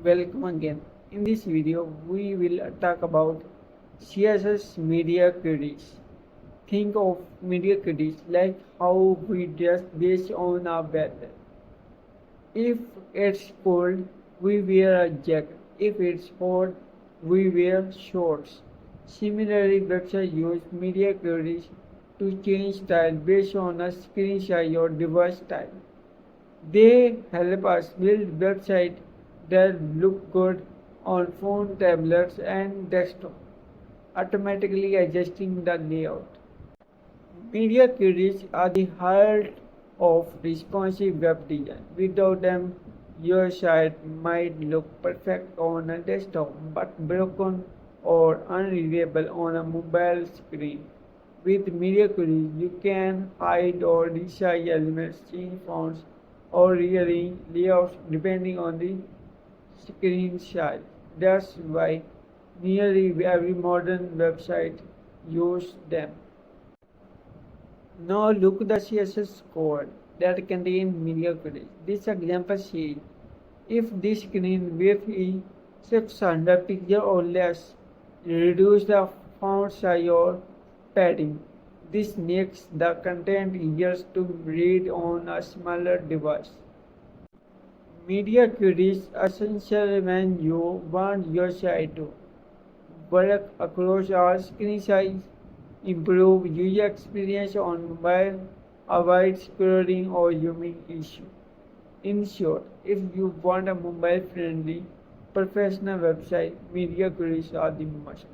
Welcome again. In this video, we will talk about CSS media queries. Think of media queries like how we dress based on our weather. If it's cold, we wear a jacket. If it's hot, we wear shorts. Similarly, websites use media queries to change style based on a screen size or device type. They help us build websites that look good on phone, tablets, and desktop, automatically adjusting the layout. Media queries are the heart of responsive web design. Without them, your site might look perfect on a desktop but broken or unreadable on a mobile screen. With media queries, you can hide or resize elements, change fonts, or rearrange layouts depending on the screen size. That's why nearly every modern website uses them. Now look at the CSS code that contains media queries. This example says if the screen width is 600 pixels or less, reduce the font size or padding. This makes the content easier to read on a smaller device. Media queries are essential when you want your site to work across all screen size, improve user experience on mobile, avoid scrolling or zooming issue. In short, if you want a mobile-friendly, professional website, media queries are the must.